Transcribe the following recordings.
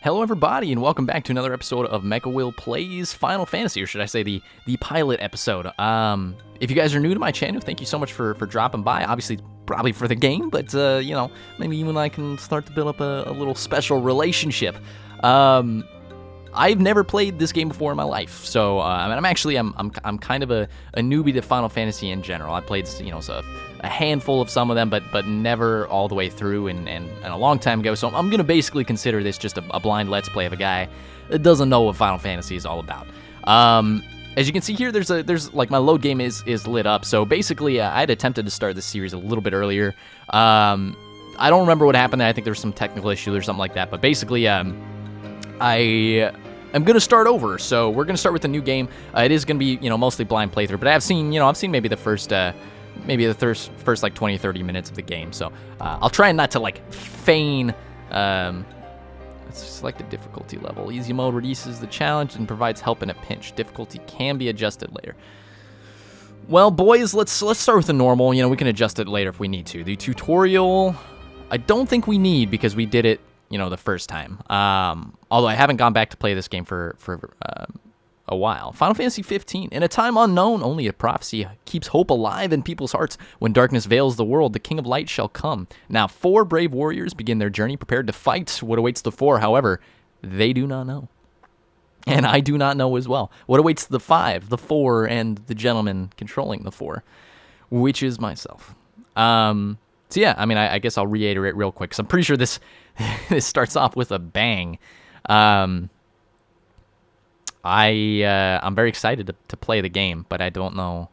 Hello everybody, and welcome back to another episode of MechaWill Plays Final Fantasy, or should I say the pilot episode. If you guys are new to my channel, thank you so much for dropping by. Obviously, probably for the game, but, you know, maybe you and I can start to build up a little special relationship. I've never played this game before in my life, so I'm kind of a newbie to Final Fantasy in general. I played, you know, a handful of some of them, but never all the way through, and a long time ago. So I'm gonna basically consider this just a blind let's play of a guy that doesn't know what Final Fantasy is all about. As you can see here, there's like my load game is lit up. So basically, I had attempted to start this series a little bit earlier. I don't remember what happened. I think there was some technical issue or something like that. But basically, I am gonna start over, so we're gonna start with a new game. It is gonna be, you know, mostly blind playthrough, but I've seen maybe the first like 20-30 minutes of the game. So I'll try not to like feign. Let's select a difficulty level. Easy mode reduces the challenge and provides help in a pinch. Difficulty can be adjusted later. Well, boys, let's start with the normal. You know, we can adjust it later if we need to. The tutorial, I don't think we need because we did it, you know, the first time. Although I haven't gone back to play this game for a while. Final Fantasy 15. In a time unknown, only a prophecy keeps hope alive in people's hearts. When darkness veils the world, the King of Light shall come. Now 4 brave warriors begin their journey, prepared to fight what awaits the 4. However, they do not know. And I do not know as well. What awaits the 5, the 4, and the gentleman controlling the 4, which is myself. So yeah, I mean, I guess I'll reiterate real quick, because I'm pretty sure this starts off with a bang. I'm very excited to play the game, but I don't know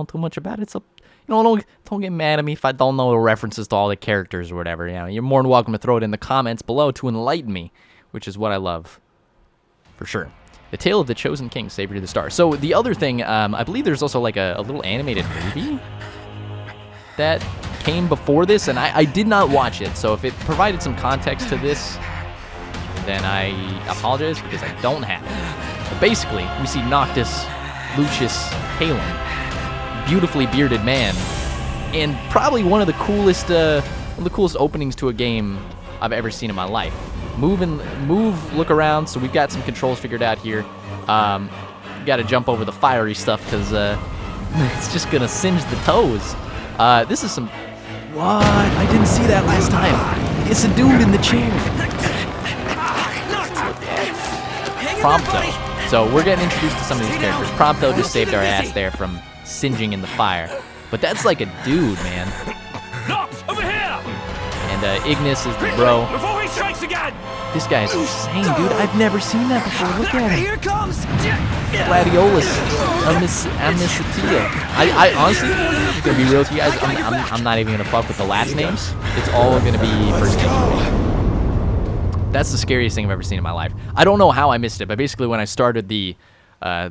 too much about it. So, you know, don't get mad at me if I don't know the references to all the characters or whatever. You know, you're more than welcome to throw it in the comments below to enlighten me, which is what I love, for sure. The Tale of the Chosen King, Savior to the Stars. So the other thing, I believe there's also like a little animated movie that came before this, and I did not watch it. So if it provided some context to this, then I apologize because I don't have it. But basically, we see Noctis, Lucius, Kalen, beautifully bearded man, and probably one of the coolest openings to a game I've ever seen in my life. Move, look around. So we've got some controls figured out here. Got to jump over the fiery stuff because it's just gonna singe the toes. This is some. What? I didn't see that last time. It's a dude in the chair. Prompto. So we're getting introduced to some of these characters. Prompto just saved our ass there from singeing in the fire. But that's like a dude, man. Over here! And Ignis is the bro. Before he strikes again! This guy's insane, dude. I've never seen that before. Look at him. Here comes! Gladiolus. Amicitia. I honestly, I'm gonna be real with you guys. I'm not even gonna fuck with the last names. It's all gonna be first names. That's the scariest thing I've ever seen in my life. I don't know how I missed it, but basically when I started the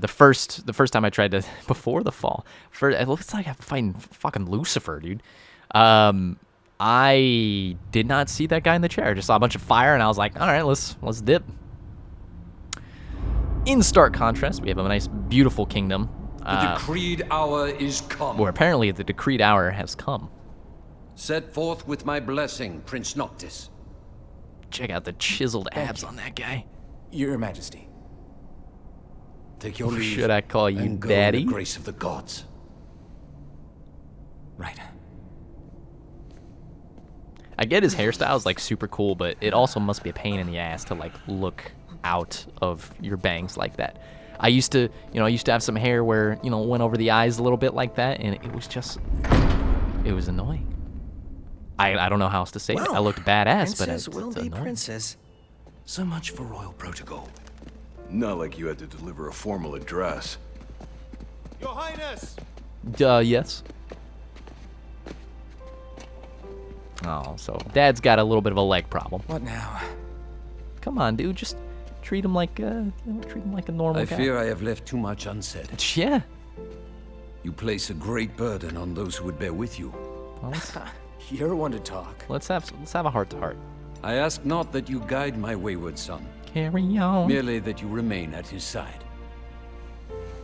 first time I tried to before the fall, it looks like I'm fighting fucking Lucifer, dude. I did not see that guy in the chair. I just saw a bunch of fire, and I was like, all right, let's dip. In stark contrast, we have a nice, beautiful kingdom. The decreed hour is come. Where apparently the decreed hour has come. Set forth with my blessing, Prince Noctis. Check out the chiseled abs on that guy. Your Majesty. Take your leave. Should I call you and go Daddy? in the grace of the gods. Right. I get his hairstyle is like super cool, but it also must be a pain in the ass to like look out of your bangs like that. I used to have some hair where, you know, went over the eyes a little bit like that, and it was annoying. I don't know how else to say it. I looked badass, but it's will be annoying. princess. So much for royal protocol. Not like you had to deliver a formal address. Your Highness! Yes. Oh, so Dad's got a little bit of a leg problem. What now? Come on, dude, just treat him like a normal I guy. fear I have left too much unsaid. Yeah. You place a great burden on those who would bear with you. Well, You're one to talk. let's have a heart to heart. I ask not that you guide my wayward son, Carry on. merely that you remain at his side.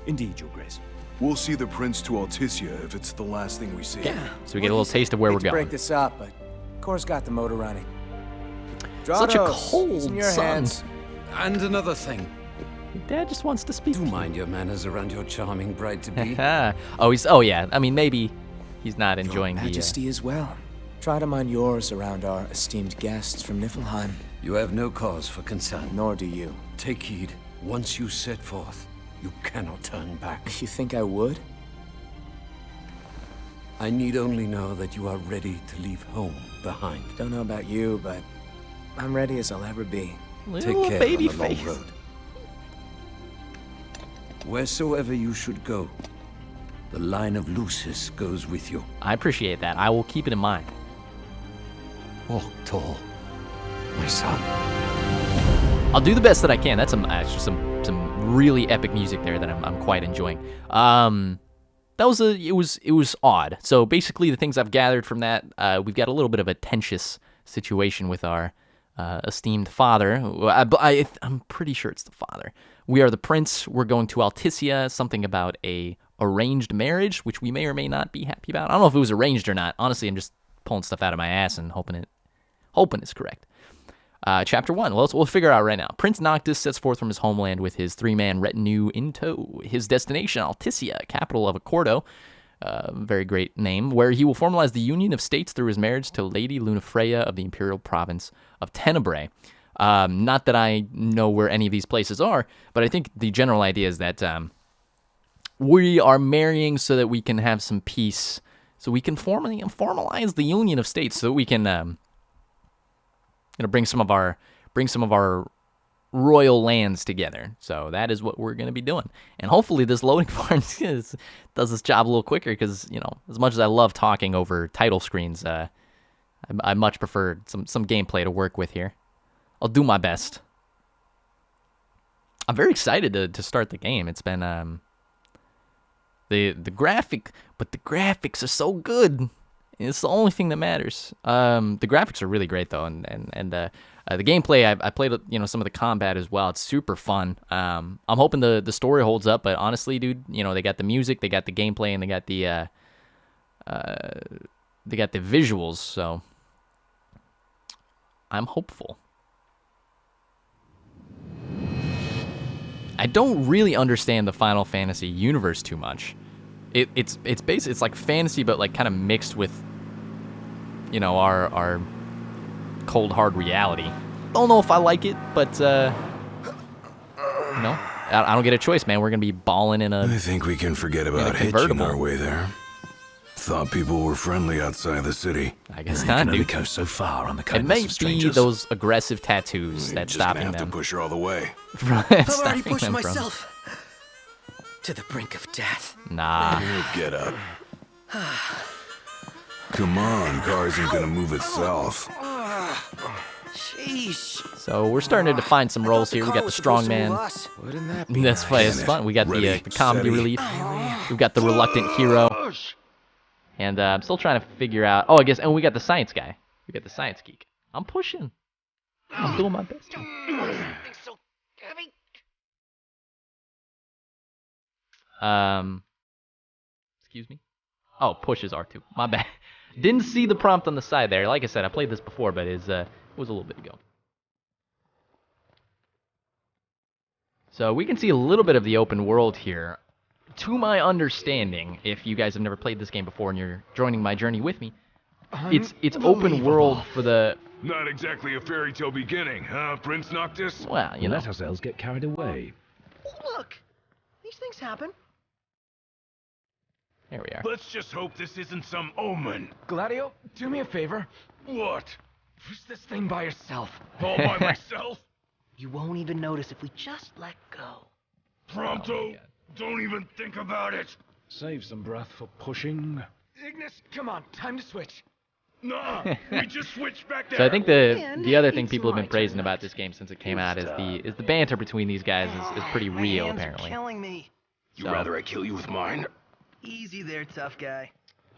Indeed, Your Grace. We'll see the prince to Alticia if it's the last thing we see. So we get a little taste of where we're Hate to break going. this up, but Core's got the motor running. Such a Drados, cold he's in your sun. hands. And another thing. Dad just wants to speak. Do mind your manners around your charming bride-to-be. Oh yeah. I mean, maybe he's not Your enjoying Majesty as well. Try to mind yours around our esteemed guests from Niflheim. You have no cause for concern. Nor do you. Take heed. Once you set forth, you cannot turn back. You think I would? I need only know that you are ready to leave home behind. Don't know about you, but I'm ready as I'll ever be. Little Take care baby on the long face. road. Wheresoever you should go, the line of Lucis goes with you. I appreciate that. I will keep it in mind. Walk tall, my son. I'll do the best that I can. That's actually some really epic music there that I'm quite enjoying. It was odd. So basically, the things I've gathered from that, we've got a little bit of a tensious situation with our esteemed father. I'm pretty sure it's the father. We are the prince. We're going to Alticia. Something about a arranged marriage, which we may or may not be happy about. I don't know if it was arranged or not. Honestly, I'm just pulling stuff out of my ass and hoping it's correct. Chapter 1. Well, we'll figure it out right now. Prince Noctis sets forth from his homeland with his 3-man retinue in tow. His destination, Alticia, capital of Accordo, very great name, where he will formalize the union of states through his marriage to Lady Lunafreya of the imperial province of Tenebrae. Not that I know where any of these places are, but I think the general idea is that we are marrying so that we can have some peace, so we can formalize the union of states, so that we can bring some of our royal lands together. So that is what we're going to be doing. And hopefully this loading part does this job a little quicker, because, as much as I love talking over title screens, I much prefer some gameplay to work with here. I'll do my best. I'm very excited to start the game. It's been the graphics are so good. It's the only thing that matters. The graphics are really great though, and the gameplay. I played some of the combat as well. It's super fun. I'm hoping the story holds up, but honestly, dude, they got the music, they got the gameplay, and they got the visuals. So I'm hopeful. I don't really understand the Final Fantasy universe too much. It's basically, it's like fantasy, but like kind of mixed with, our cold hard reality. Don't know if I like it, but I don't get a choice, man. We're gonna be balling in a. I think we can forget about hitching convertible. our way there. Thought people were friendly outside the city. I guess not, dude. go so far on the It kindness may of be strangers. those aggressive tattoos that's Just gonna stopping have them. to push her all the way. I've already Stopping pushed them from- myself to the brink of death. Nah. Get up. Come on, car isn't gonna move itself. Sheesh. So we're starting to find some roles here. We got the strongman. Wouldn't that be That's fun. It's fun. We got Ready, the comedy steady. relief. We've got the reluctant hero. And I'm still trying to figure out. Oh, and we got the science guy. We got the science geek. I'm pushing. I'm doing my best. Excuse me. Oh, pushes R2. My bad. Didn't see the prompt on the side there. Like I said, I played this before, but it was a little bit ago. So we can see a little bit of the open world here. To my understanding, if you guys have never played this game before and you're joining my journey with me, it's open world for the. Not exactly a fairy tale beginning, huh, Prince Noctis? Well, Let ourselves get carried away. Look, these things happen. There we are. Let's just hope this isn't some omen. Gladio, do me a favor. What? Push this thing by yourself. All by myself? You won't even notice if we just let go. Prompto? Don't even think about it. Save some breath for pushing. Ignis, come on, time to switch. Nah, we just switched back there. So I think the Man, other thing it's people have been my praising turn about next. this game since it came out is the banter between these guys is pretty My real hands apparently. Are killing me. You So- rather I kill you with mine? Easy there, tough guy.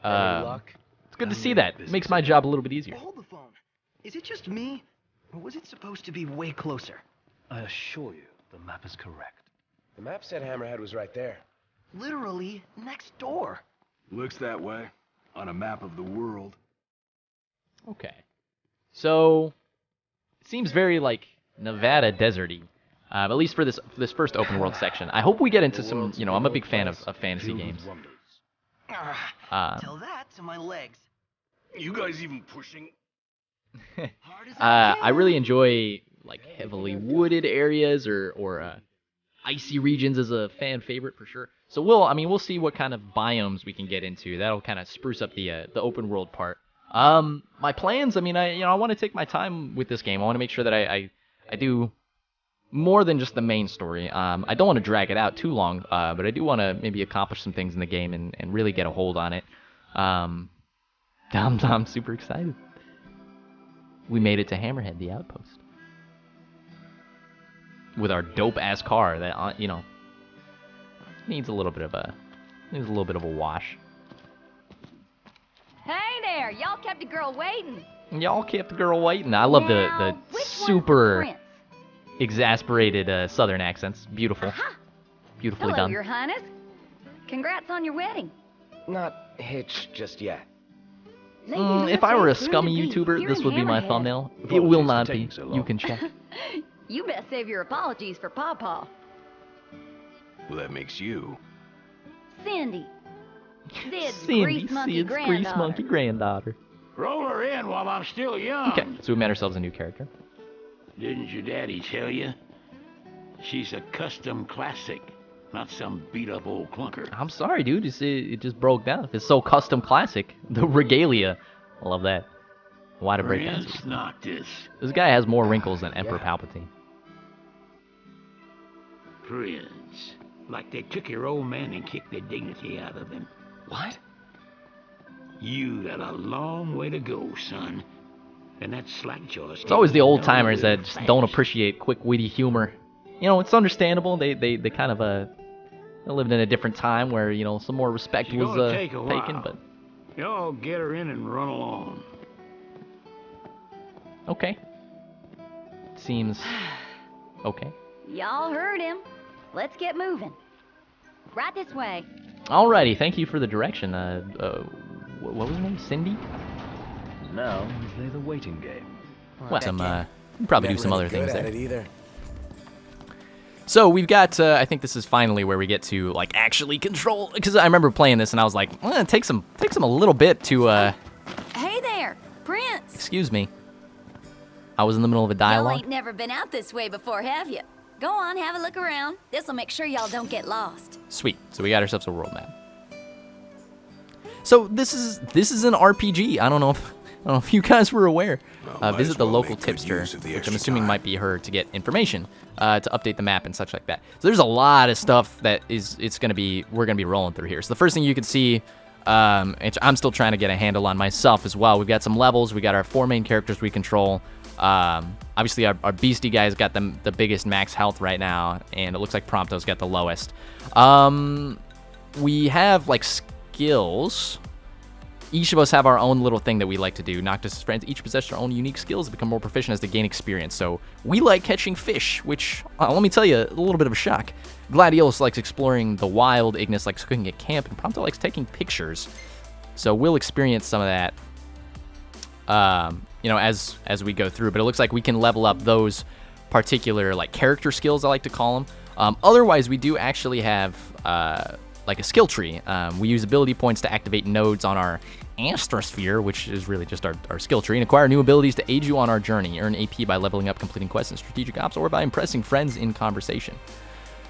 It's good to see that. It makes my job a little bit easier. Hold the phone. Is it just me, or was it supposed to be way closer? I assure you, the map is correct. The map said Hammerhead was right there. Literally next door. Looks that way. On a map of the world. Okay. So it seems very like Nevada deserty. At least for this first open world section. I hope we get into some, I'm a big fan of fantasy games. Tell that to my legs. You guys even pushing? Hard as I I really enjoy like heavily wooded areas or icy regions as a fan favorite for sure. So we'll see what kind of biomes we can get into. That'll kind of spruce up the open world part. My plans, I want to take my time with this game. I want to make sure that I do more than just the main story. I don't want to drag it out too long, but I do want to maybe accomplish some things in the game and really get a hold on it. I'm super excited. We made it to Hammerhead, the outpost, with our dope-ass car that needs a little bit of a wash. Hey there, y'all kept the girl waiting. Y'all kept the girl waiting. I love the Now, which one's the super prince? exasperated southern accents. Beautiful. Aha. Beautifully Hello, done. Your Highness. Congrats on your wedding. Not hitched just yet. If I were a scummy YouTuber, this would be my thumbnail. It will not be. You can check. You best save your apologies for Pawpaw. Well, that makes you. Cindy. Sid's Cindy, grease monkey Sid's granddaughter. grease monkey granddaughter. Roll her in while I'm still young. Okay, so we made ourselves a new character. Didn't your daddy tell you? She's a custom classic, not some beat-up old clunker. I'm sorry, dude. It just broke down. If it's so custom classic, the regalia. I love that. Why to break down? Prince Noctis. This guy has more wrinkles than Emperor Palpatine. Prince. Like they took your old man and kicked the dignity out of him. What? You got a long way to go, son. And that slack-jaw's... It's always the old timers that just don't appreciate quick, witty humor. It's understandable. They kind of lived in a different time where some more respect It's was gonna take a taken. while. But Y'all get her in and run along. okay, seems okay. Y'all heard him. Let's get moving. Right this way. Alrighty, thank you for the direction. What was her name? Cindy? Now we play the waiting game. Well, we can probably do Never some really other things good at there. it either. So we've got, I think this is finally where we get to like actually control, because I remember playing this and I was like, well, it takes them a little bit to, Hey there, Prince. excuse me. I was in the middle of a Y'all dialogue. ain't never been out this way before, have you? Go on, have a look around. This'll make sure y'all don't get lost. Sweet. So we got ourselves a world map. So this is an RPG. I don't know if you guys were aware. Might Visit as the well local make good tipster, use of the which I'm extra assuming time. might be her to get information to update the map and such like that. So there's a lot of stuff that we're gonna be rolling through here. So the first thing you can see, I'm still trying to get a handle on myself as well. We've got some levels. We got our 4 main characters we control. Obviously our beastie guy's got the biggest max health right now, and it looks like Prompto's got the lowest. We have like skills. Each of us have our own little thing that we like to do. Noctis' friends each possess their own unique skills to become more proficient as they gain experience. So we like catching fish, which, let me tell you, a little bit of a shock. Gladiolus likes exploring the wild, Ignis likes cooking at camp, and Prompto likes taking pictures. So we'll experience some of that, as we go through. But it looks like we can level up those particular like character skills, I like to call them. Otherwise, we do actually have like a skill tree. We use ability points to activate nodes on our Astrosphere, which is really just our skill tree, and acquire new abilities to aid you on our journey. Earn AP by leveling up, completing quests and strategic ops, or by impressing friends in conversation.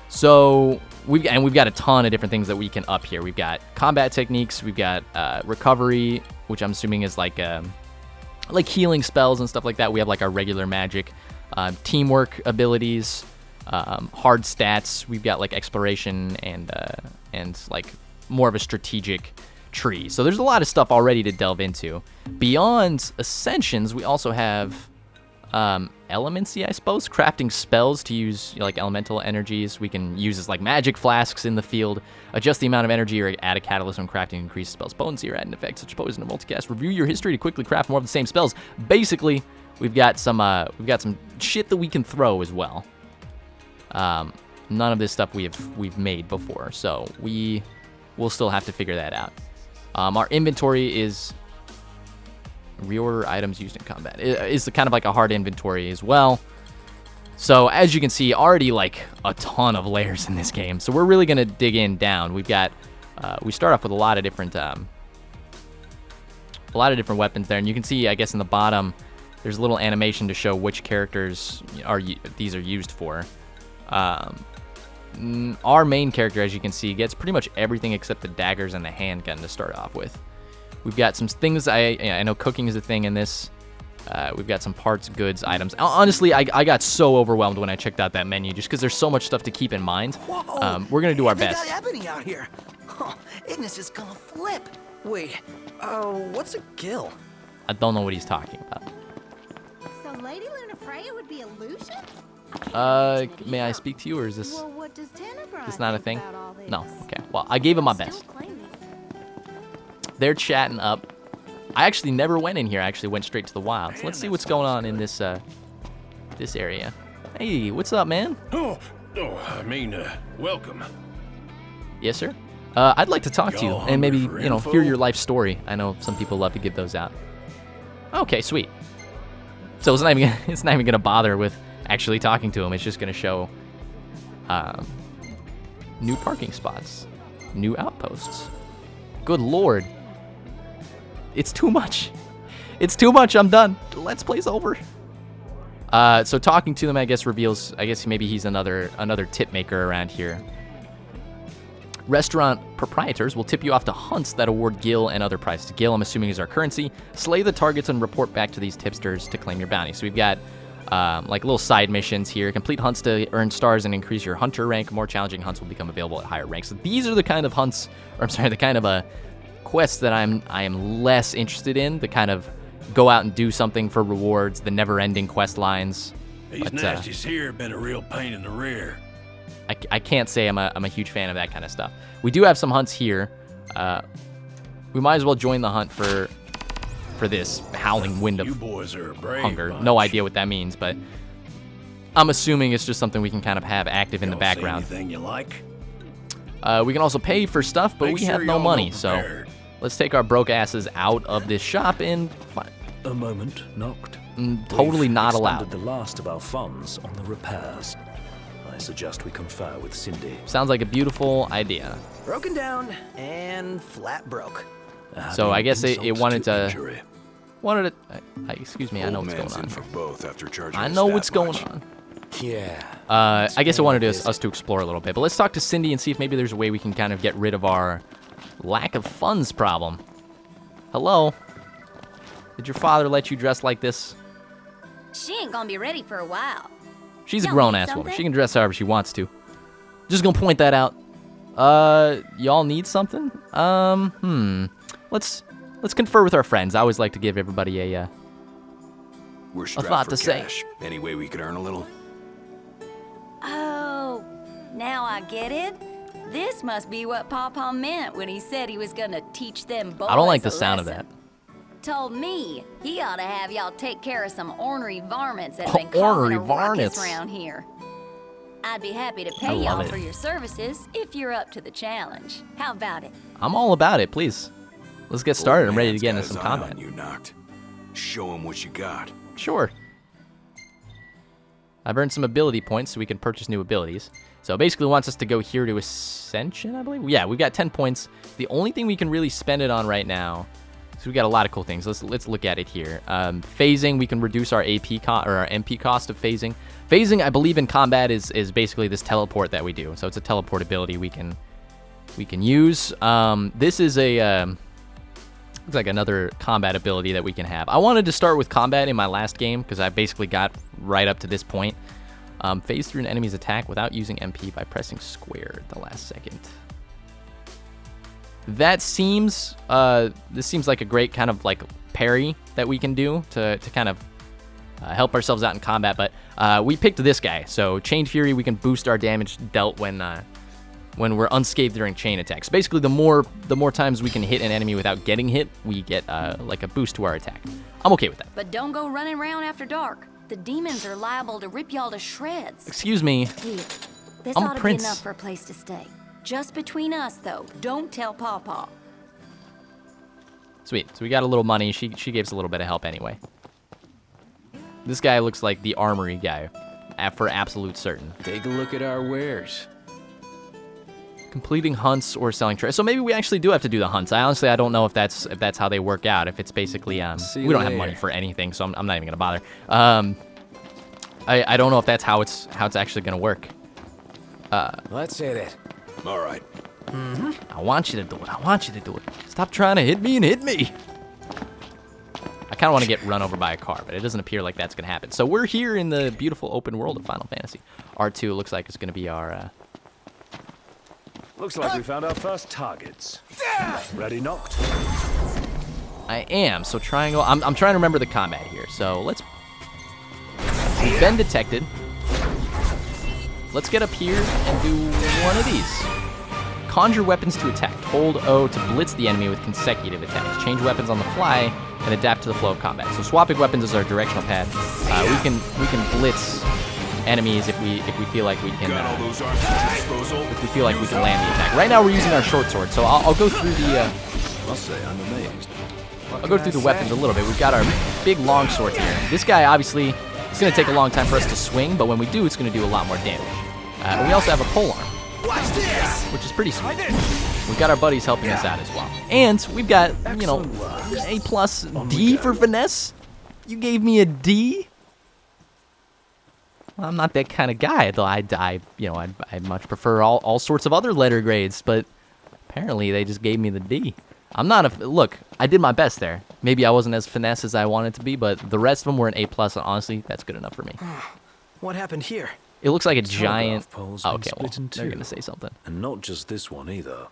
So we've got a ton of different things that we can up here. We've got combat techniques. We've got recovery, which I'm assuming is like healing spells and stuff like that. We have like our regular magic, teamwork abilities, hard stats. We've got like exploration and like more of a strategic tree. So there's a lot of stuff already to delve into. Beyond ascensions, we also have elemency, I suppose, crafting spells to use like elemental energies. We can use as like magic flasks in the field, adjust the amount of energy, or add a catalyst when crafting, increase spells potency, or add an effect such as poison or multicast. Review your history to quickly craft more of the same spells. Basically, we've got some shit that we can throw as well. None of this stuff we've made before, so we'll still have to figure that out. Our inventory is Reorder items used in combat. It's kind of like a hard inventory as well. So as you can see, already like a ton of layers in this game. So we're really gonna dig in down. We've got, we start off with a lot of different weapons there, and you can see, I guess, in the bottom, there's a little animation to show which characters these are used for. Our main character, as you can see, gets pretty much everything except the daggers and the handgun to start off with. We've got some things, I know cooking is a thing in this. We've got some parts, goods, items. Honestly, I got so overwhelmed when I checked out that menu just because there's so much stuff to keep in mind. We're going to do our best. They got Ebony out here. Oh, Ignis is gonna flip. Wait, what's a gill? I don't know what he's talking about. So Lady Lunafreya would be a Lucian? May I speak to you, or is this... Well, what does Tenebrae It's not a think thing? about all this? No. Okay. Well, I gave him my best. They're chatting up. I actually never went in here. I actually went straight to the wild. So let's see what's going on in this this area. Hey, what's up, man? Welcome. Yes, sir. I'd like to talk to you and maybe, you know, hear your life story. I know some people love to give those out. Okay, sweet. So it's not even gonna bother with actually talking to him. It's just gonna show new parking spots, new outposts. Good lord. It's too much. It's too much. I'm done. Let's play's over. So talking to them, I guess, reveals, I guess maybe he's another tip maker around here. Restaurant proprietors will tip you off to hunts that award gil and other prizes. Gil, I'm assuming, is our currency. Slay the targets and report back to these tipsters to claim your bounty. So we've got like little side missions here. Complete hunts to earn stars and increase your hunter rank. More challenging hunts will become available at higher ranks. So these are the kind of hunts, or I'm sorry, the kind of quests that I am less interested in. The kind of go out and do something for rewards, the never-ending quest lines. These nasties here have been a real pain in the rear. I can't say I'm a huge fan of that kind of stuff. We do have some hunts here. We might as well join the hunt for this howling wind of hunger. No idea what that means, but I'm assuming it's just something we can kind of have active in the background. Anything you like? We can also pay for stuff, but we have no money, so let's take our broke asses out of this shop and A moment, Noct. Totally not We've allowed. expended the last of our funds on the repairs. I suggest we confer with Cindy. Sounds like a beautiful idea. Broken down and flat broke. So I guess it wanted to. Excuse me, I know what's going on. For both after charging I know what's going on. Yeah. I guess it wanted us to explore a little bit, but let's talk to Cindy and see if maybe there's a way we can kind of get rid of our lack of funds problem. Hello? Did your father let you dress like this? She ain't gonna be ready for a while. She's a Y'all grown-ass need woman. something? She can dress however she wants to. Just gonna point that out. Y'all need something? Let's confer with our friends. I always like to give everybody a We're a thought to say. Any way we could earn a little? Oh, now I get it. This must be what Papa meant when he said he was gonna teach them boys. I don't like the a sound of lesson. that. Told me he ought to have y'all take care of some ornery varmints that Oh, been causing ornery a ruckus varmints. around here. I'd be happy to I pay love y'all it. for your services if you're up to the challenge. How about it? I'm all about it, please. Let's get started. I'm ready to get into some combat. You knocked. Show him what you got. Sure. I've earned some ability points so we can purchase new abilities. So basically wants us to go here to Ascension, I believe. Yeah, we've got 10 points. The only thing we can really spend it on right now, so we got a lot of cool things. Let's look at it here. Phasing, we can reduce our AP or our MP cost of phasing. Phasing, I believe in combat is basically this teleport that we do. So it's a teleport ability we can use. This is a looks like another combat ability that we can have. I wanted to start with combat in my last game because I basically got right up to this point. Phase through an enemy's attack without using MP by pressing square at the last second. That seems, this seems like a great kind of like parry that we can do to kind of help ourselves out in combat, but we picked this guy. So Chain Fury, we can boost our damage dealt when we're unscathed during chain attacks. Basically, the more times we can hit an enemy without getting hit, we get like a boost to our attack. I'm okay with that. But don't go running around after dark. The demons are liable to rip y'all to shreds. Excuse me. Here, this I'm ought to Prince. be enough for a place to stay. Just between us, though. Don't tell Pawpaw. Sweet. So we got a little money. She gave us a little bit of help anyway. This guy looks like the armory guy, for absolute certain. Take a look at our wares. Completing hunts or selling trade. So maybe we actually do have to do the hunts. I don't know if that's how they work out. If it's basically we don't have money for anything, so I'm not even gonna bother. I don't know if that's how it's actually gonna work. Let's say that. All right. I want you to do it. I want you to do it. Stop trying to hit me and hit me. I kind of want to get run over by a car, but it doesn't appear like that's going to happen. So we're here in the beautiful open world of Final Fantasy. R2 looks like it's going to be our... Looks like we found our first targets. Ready, Noct? I am. So triangle... I'm trying to remember the combat here. So let's... We've been detected. Let's get up here and do one of these. Conjure weapons to attack. Hold O to blitz the enemy with consecutive attacks. Change weapons on the fly and adapt to the flow of combat. So swapping weapons is our directional pad. We can blitz enemies if we feel like we can. If we feel like we can land the attack. Right now we're using our short sword, so I'll go through the. I'll say I'm amazed. I'll go through the weapons a little bit. We've got our big long sword here. This guy obviously it's going to take a long time for us to swing, but when we do, it's going to do a lot more damage. We also have a polearm. Watch this! Which is pretty sweet. We've got our buddies helping us out as well. And we've got, you know, A+ D for finesse. You gave me a D? Well, I'm not that kind of guy, though. I'd much prefer all sorts of other letter grades, but apparently they just gave me the D. I'm not look, I did my best there. Maybe I wasn't as finesse as I wanted to be, but the rest of them were an A+, and honestly, that's good enough for me. What happened here? It looks like a giant... pole's Oh, been okay, well, split in they're two. going to say something. And not just this one either.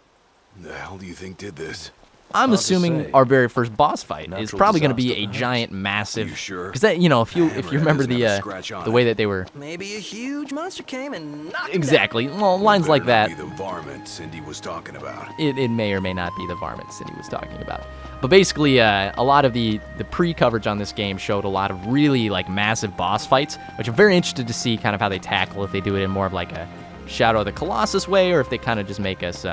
The hell do you think did this? I'm Hard to assuming say. our very first boss fight is Natural probably going to be disaster, a perhaps. giant, massive... You sure? Because that, you know, if you Hammerhead remember doesn't have a scratch on the it. way that they were... Maybe a huge monster came and knocked it Exactly. Well, lines like that, Be the varmint Cindy was talking about. it may or may not be the varmint Cindy was talking about. But basically, a lot of the pre-coverage on this game showed a lot of really, like, massive boss fights, which I'm very interested to see kind of how they tackle, if they do it in more of, like, a Shadow of the Colossus way, or if they kind of just make us...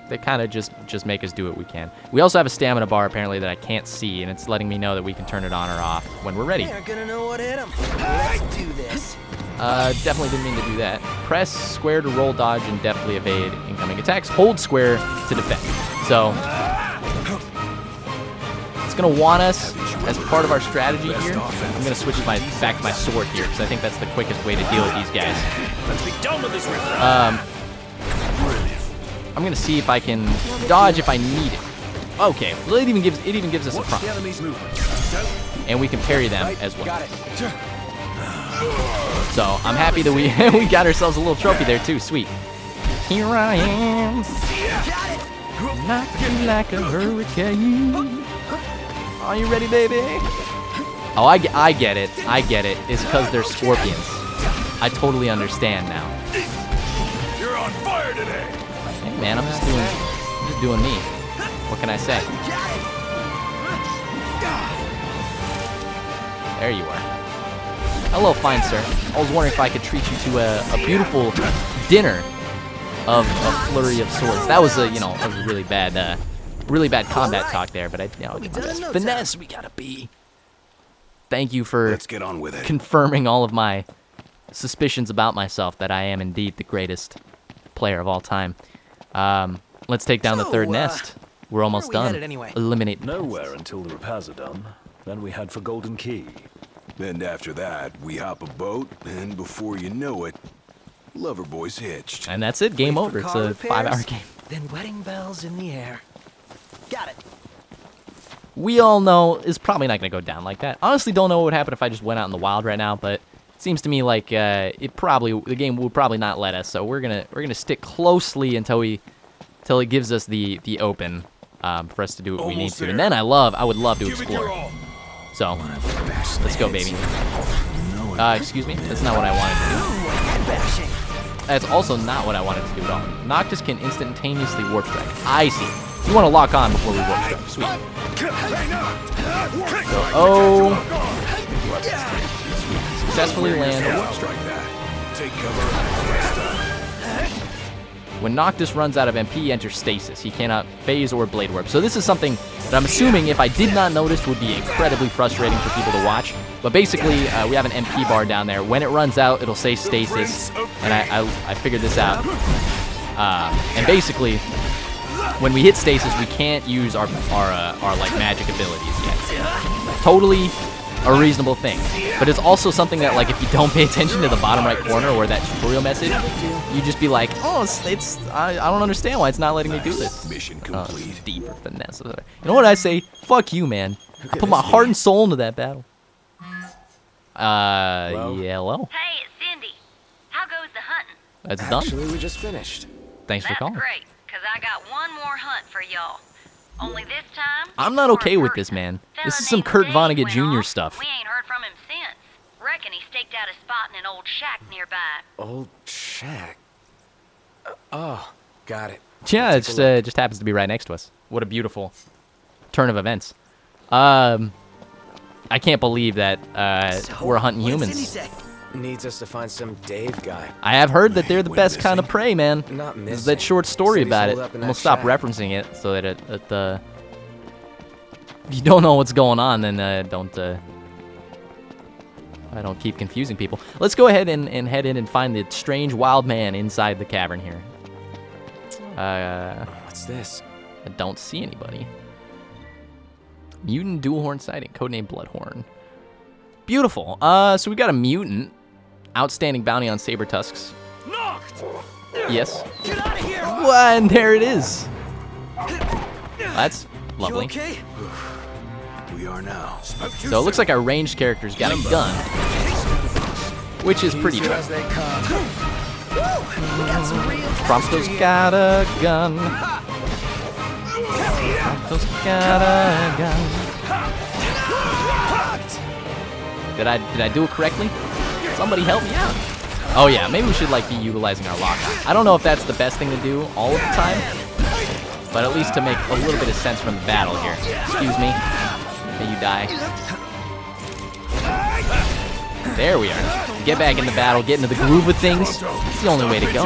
They kind of just make us do what we can. We also have a stamina bar, apparently, that I can't see, and it's letting me know that we can turn it on or off when we're ready. They aren't gonna know what hit them. Let's do this. Definitely didn't mean to do that. Press square to roll, dodge, and deftly evade incoming attacks. Hold square to defend. So, it's going to want us as part of our strategy here. I'm going to switch back to my sword here, because I think that's the quickest way to deal with these guys. Let's be done with this riff. I'm going to see if I can dodge if I need it. Okay, well, it even gives us a prompt. And we can parry them as well. So I'm happy that we got ourselves a little trophy there too. Sweet. Here I am, knocking like a hurricane. Are you ready, baby? Oh, I get it. I get it. It's because they're scorpions. I totally understand now. You're on fire today. Hey man, I'm just doing me. What can I say? There you are. Hello, fine sir. I was wondering if I could treat you to a beautiful dinner of a flurry of swords. That was a really bad combat talk there, but finesse we gotta be. Thank you for Let's get on with it. confirming all of my suspicions about myself that I am indeed the greatest player of all time. Let's take down the third nest. We're almost where are we done. headed anyway? Eliminate the Nowhere until the repairs are done. Then we head for Golden Key. And after that, we hop a boat, and before you know it, Loverboy's hitched. And that's it. Game Wait over. for It's car a repairs, 5-hour game. Then wedding bells in the air. Got it. We all know it's probably not going to go down like that. Honestly, don't know what would happen if I just went out in the wild right now, but it seems to me like the game would probably not let us. So we're gonna stick closely until it gives us the open for us to do what we need Almost to. there. And then I would love to Give it your explore. all. So let's go, baby. Excuse me. That's not what I wanted to do. Head bashing. That's also not what I wanted to do at all. Noctis can instantaneously warp strike. I see. You want to lock on before we warp strike. Sweet. So, Successfully land a warp strike. Strike that. Take cover. When Noctis runs out of MP, he enters stasis. He cannot phase or blade warp. So this is something that I'm assuming, if I did not notice, would be incredibly frustrating for people to watch. But basically, we have an MP bar down there. When it runs out, it'll say stasis, and I figured this out. And basically, when we hit stasis, we can't use our like magic abilities yet. Totally a reasonable thing, but it's also something that, like, if you don't pay attention to the bottom right corner or that tutorial message, you just be like, oh, I don't understand why it's not letting me do this. Mission complete. D for finesse. You know what I say? Fuck you, man. I put my heart and soul into that battle. Hello? Yeah, hello. Hey, it's Cindy. How goes the hunting? That's done. Actually, we just finished. Thanks for calling. That's great, because I got one more hunt for y'all. Only this time, I'm not okay with this, man. This is some Kurt Vonnegut Jr. stuff. We ain't heard from him since. Reckon he staked out a spot in an old shack nearby. Old shack. Oh, got it. Yeah, it just happens to be right next to us. What a beautiful turn of events. I can't believe that we're hunting humans. Needs us to find some Dave guy. I have heard that they're the best kind of prey, man. Not There's missing. that short story Said he's about it. holed up in We'll that stop shack. referencing it so that if you don't know what's going on, then I don't keep confusing people. Let's go ahead and head in and find the strange wild man inside the cavern here. What's this? I don't see anybody. Mutant dual horn sighting, codename Bloodhorn. Beautiful. So we got a mutant. Outstanding bounty on saber tusks. Yes. Get out of here! And there it is. That's lovely. You okay? We are now. So it looks like our ranged character's got a gun, which is pretty Easy true. as they come. We got some real Prompto's got a gun. Prompto's got a gun. Did I do it correctly? Somebody help me out. Oh yeah, maybe we should like be utilizing our lockout. I don't know if that's the best thing to do all of the time, but at least to make a little bit of sense from the battle here. Excuse me. May you die. There we are. Get back in the battle, get into the groove of things. It's the only way to go.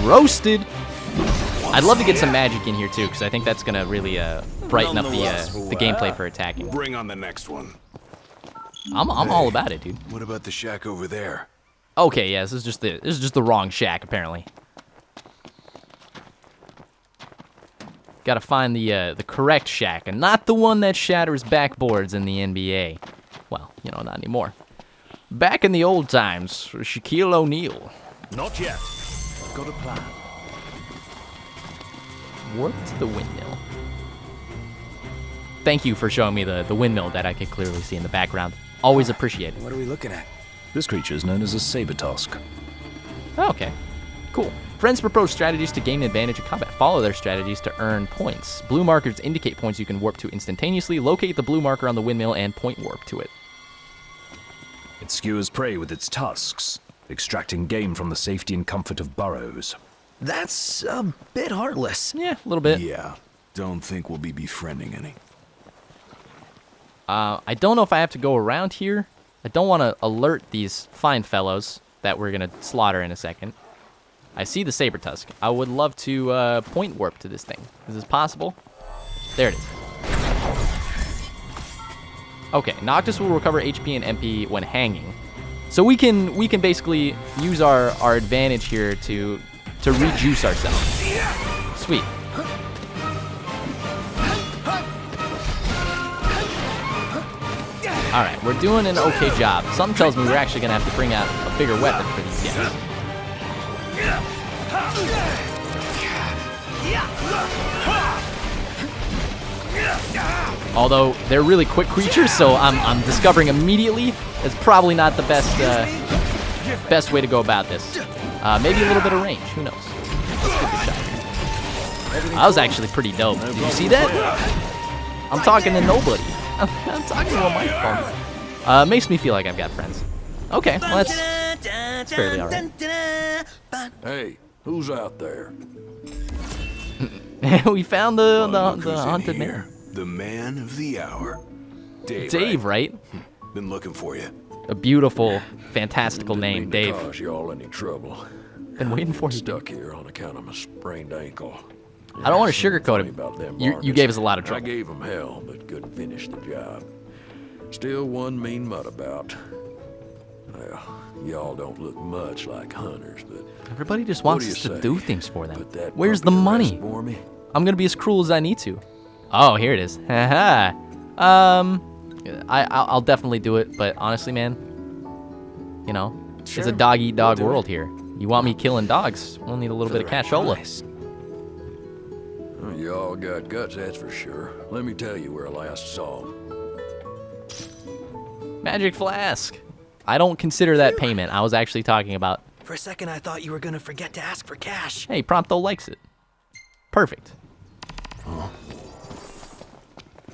Roasted. I'd love to get some magic in here too, because I think that's gonna really brighten up the gameplay for attacking. Bring on the next one. I'm all about it, dude. What about the shack over there? Okay, yeah, this is just the wrong shack apparently. Got to find the correct shack, and not the one that shatters backboards in the NBA. Well, you know, not anymore. Back in the old times, Shaquille O'Neal. Not yet. I've got a plan. Warp to the windmill. Thank you for showing me the windmill that I can clearly see in the background. Always appreciate it. What are we looking at? This creature is known as a saber tusk. Okay, cool. Friends propose strategies to gain advantage in combat. Follow their strategies to earn points. Blue markers indicate points you can warp to instantaneously. Locate the blue marker on the windmill and point warp to it. It skewers prey with its tusks, extracting game from the safety and comfort of burrows. That's a bit heartless. Yeah, a little bit. Yeah, don't think we'll be befriending any. I don't know if I have to go around here. I don't want to alert these fine fellows that we're going to slaughter in a second. I see the saber tusk. I would love to point warp to this thing. Is this possible? There it is. Okay, Noctis will recover HP and MP when hanging. So we can basically use our advantage here to rejuice ourselves. Sweet. All right, we're doing an okay job. Something tells me we're actually gonna have to bring out a bigger weapon for these guys. Although they're really quick creatures, so I'm discovering immediately it's probably not the best way to go about this. Maybe a little bit of range. Who knows? Let's give it a shot. That was actually pretty dope. Did you see that? I'm talking to nobody. I'm talking to a microphone. Makes me feel like I've got friends. Okay, well that's fairly alright. Hey, who's out there? We found the Look who's in haunted here. man. The man of the hour. Dave, right? Been looking for you. A beautiful, fantastical name, Dave. Cause y'all any trouble. Been waiting for you. Stuck here on account of my sprained ankle. I don't want to Something sugarcoat funny it. about them You markets. gave us a lot of I trouble. gave them hell, but couldn't finish the job. Still one mean mutt about. Well, y'all don't look much like hunters, but Everybody just what wants do us you to say? do things for them. Put that Where's the puppy to money? rest for me? I'm gonna be as cruel as I need to. Oh, here it is. Haha. I'll definitely do it, but honestly, man, you know, it's a Sure, dog-eat-dog we'll do world it. here. You want me killing dogs? We'll need a little For bit of the right cashola. price. Well, you all got guts, that's for sure. Let me tell you where I last saw 'em. Magic flask. I don't consider that payment. I was actually talking about, For a second, I thought you were gonna forget to ask for cash. hey, Prompto likes it. Perfect.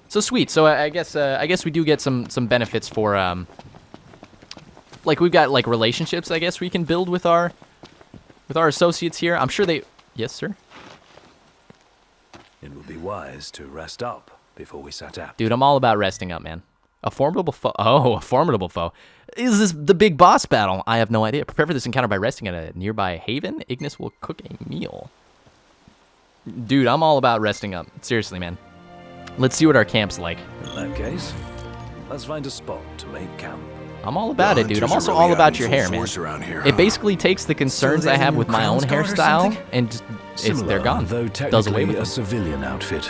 So sweet. So I guess we do get some benefits for like we've got like relationships. I guess we can build with our associates here. I'm sure they. Yes, sir. It would be wise to rest up before we set out. Dude, I'm all about resting up, man. A formidable foe. Oh, a formidable foe. Is this the big boss battle? I have no idea. Prepare for this encounter by resting at a nearby haven. Ignis will cook a meal. Dude, I'm all about resting up. Seriously, man. Let's see what our camp's like. In that case, let's find a spot to make camp. I'm all about it, dude. I'm hunters also are really all out about in your full hair, man. force around here, It huh? basically takes the concerns I there's a have new with my own Crown's Guard or hairstyle something? and just they're Similar, gone. though Does away technically with a them. civilian outfit.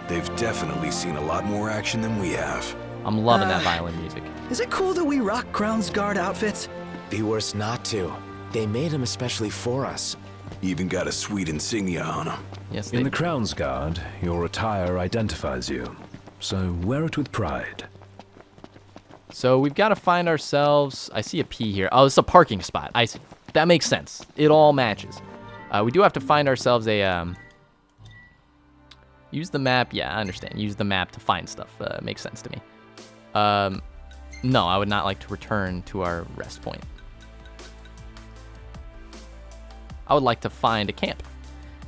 They've definitely seen a lot more action than we have. I'm loving that violin music. Is it cool that we rock Crown's Guard outfits? Be worse not to. They made them especially for us. Even got a sweet insignia on them. Yes, In they the Crown's Guard, your attire identifies you, so wear it with pride. So we've got to find ourselves. I see a P here. Oh, it's a parking spot. I see. That makes sense. It all matches. We do have to find ourselves a. Use the map. Yeah, I understand. Use the map to find stuff. Makes sense to me. No, I would not like to return to our rest point. I would like to find a camp.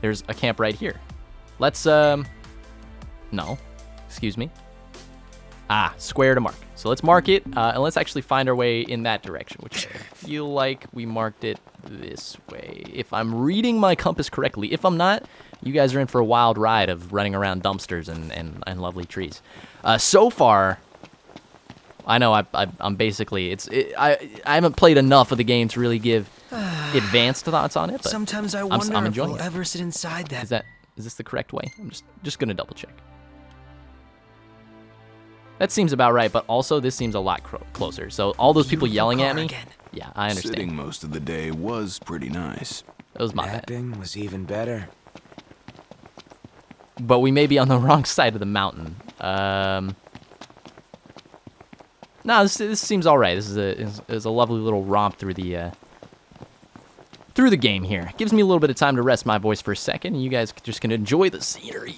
There's a camp right here. Let's. No. Excuse me. Square to mark. So let's mark it, and let's actually find our way in that direction, which I feel like we marked it this way. If I'm reading my compass correctly. If I'm not, you guys are in for a wild ride of running around dumpsters and lovely trees. So far, I know I'm basically, I haven't played enough of the game to really give advanced thoughts on it, but Sometimes I I'm wonder if enjoying we'll it. ever sit inside that. Is this the correct way? I'm just gonna double check. That seems about right, but also this seems a lot closer. So all those people yelling at me, yeah, I understand. Sitting most of the day was pretty nice. That was my bad. Napping was even better. But we may be on the wrong side of the mountain. No, this seems all right. This is a lovely little romp through the game here. Gives me a little bit of time to rest my voice for a second, and you guys just can enjoy the scenery.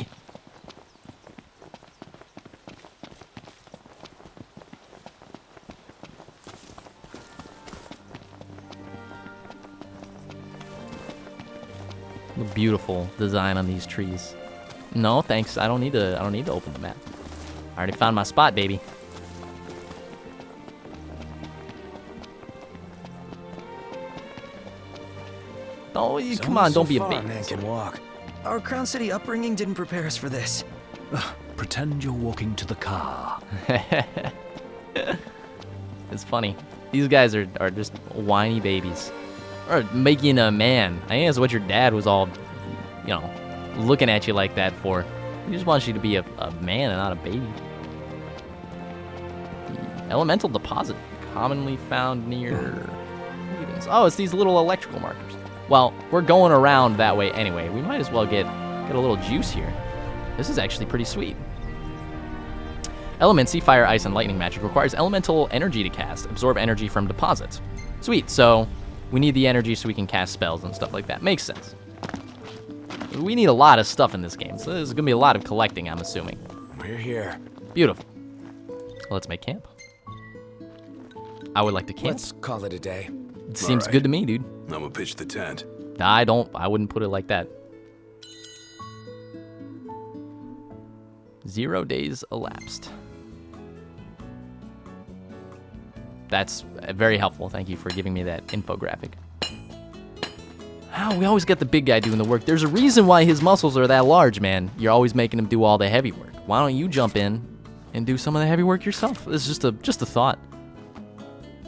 The beautiful design on these trees. No, thanks. I don't need to open the map. I already found my spot, baby. Oh, come on, don't be a baby. Man can walk. Our Crown City upbringing didn't prepare us for this. Pretend you're walking to the car. It's funny. These guys are just whiny babies. Or making a man. I think that's what your dad was all, looking at you like that for. He just wants you to be a man and not a baby. Elemental deposit. Commonly found near... Oh, it's these little electrical markers. Well, we're going around that way anyway. We might as well get a little juice here. This is actually pretty sweet. Element, sea, fire, ice, and lightning magic requires elemental energy to cast. Absorb energy from deposits. Sweet, so we need the energy so we can cast spells and stuff like that. Makes sense. We need a lot of stuff in this game, so there's going to be a lot of collecting, I'm assuming. We're here. Beautiful. Let's make camp. I would like to camp. Let's call it a day. It seems Alright. good to me, dude. I'm gonna pitch the tent. I wouldn't put it like that. 0 days elapsed. That's very helpful. Thank you for giving me that infographic. We always get the big guy doing the work. There's a reason why his muscles are that large, man. You're always making him do all the heavy work. Why don't you jump in and do some of the heavy work yourself? This is just a thought.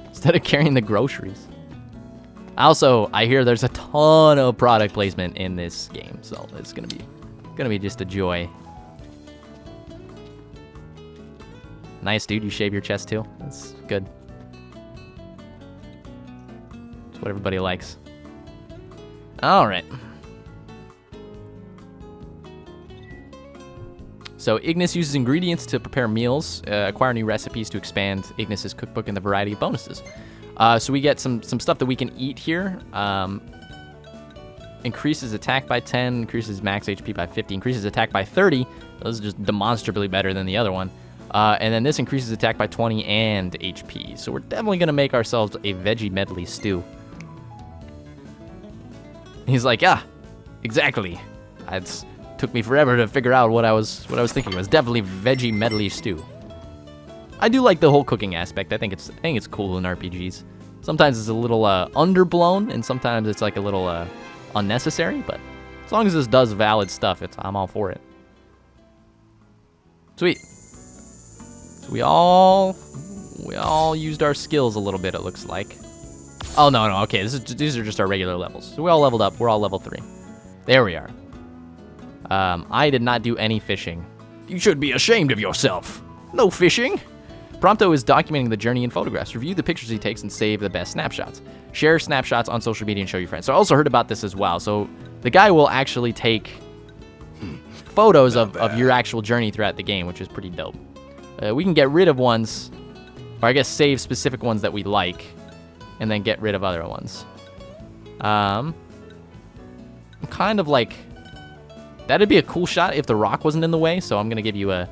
Instead of carrying the groceries. Also, I hear there's a ton of product placement in this game, so it's gonna be just a joy. Nice, dude. You shave your chest too. That's good. It's what everybody likes. All right. So Ignis uses ingredients to prepare meals, acquire new recipes to expand Ignis's cookbook and the variety of bonuses. So we get some stuff that we can eat here. Increases attack by 10, increases max HP by 50, increases attack by 30. Those are just demonstrably better than the other one. And then this increases attack by 20 and HP. So we're definitely going to make ourselves a veggie medley stew. He's like, yeah, exactly. It took me forever to figure out what I was thinking. It was definitely veggie medley stew. I do like the whole cooking aspect. I think it's cool in RPGs. Sometimes it's a little underblown, and sometimes it's like a little unnecessary. But as long as this does valid stuff, I'm all for it. Sweet. So we all used our skills a little bit. It looks like. Oh no, okay. These are just our regular levels. So we all leveled up. We're all level 3. There we are. I did not do any fishing. You should be ashamed of yourself. No fishing. Prompto is documenting the journey in photographs. Review the pictures he takes and save the best snapshots. Share snapshots on social media and show your friends. So I also heard about this as well. So the guy will actually take photos of your actual journey throughout the game, which is pretty dope. We can get rid of ones, or I guess save specific ones that we like, and then get rid of other ones. I'm kind of like, that'd be a cool shot if the rock wasn't in the way. So I'm gonna give you a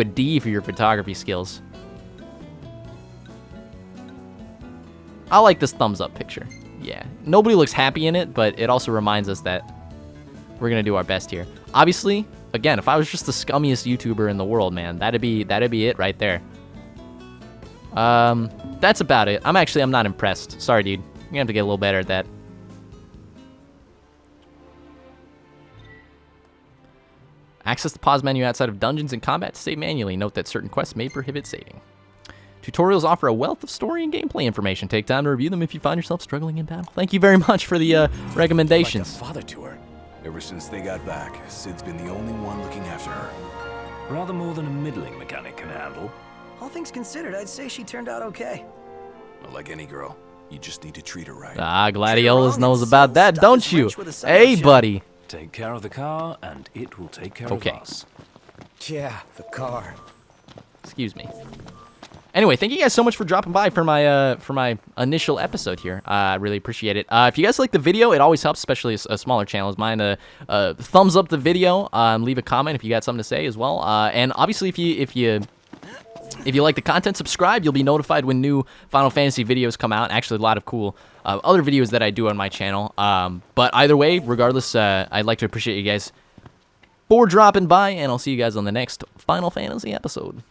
D for your photography skills. I like this thumbs up picture. Yeah, nobody looks happy in it, but it also reminds us that we're gonna do our best here. Obviously, again, if I was just the scummiest YouTuber in the world, man, that'd be it right there. That's about it. I'm not impressed. Sorry, dude. You're gonna have to get a little better at that. Access the pause menu outside of dungeons and combat to save manually. Note that certain quests may prohibit saving. Tutorials offer a wealth of story and gameplay information. Take time to review them if you find yourself struggling in battle. Thank you very much for the recommendations. Like a father to her. Ever since they got back, Sid's been the only one looking after her. Rather more than a middling mechanic can handle. All things considered, I'd say she turned out okay. Well, like any girl, you just need to treat her right. Gladiolus knows about that, don't you? Hey, buddy. Take care of the car, and it will take care of us. Yeah, the car. Excuse me. Anyway, thank you guys so much for dropping by for my initial episode here. I really appreciate it. If you guys like the video, it always helps, especially a smaller channel as mine. Thumbs up the video. Leave a comment if you got something to say as well. And obviously, if you like the content, subscribe. You'll be notified when new Final Fantasy videos come out. Actually, a lot of cool other videos that I do on my channel. But either way, regardless, I'd like to appreciate you guys for dropping by, and I'll see you guys on the next Final Fantasy episode.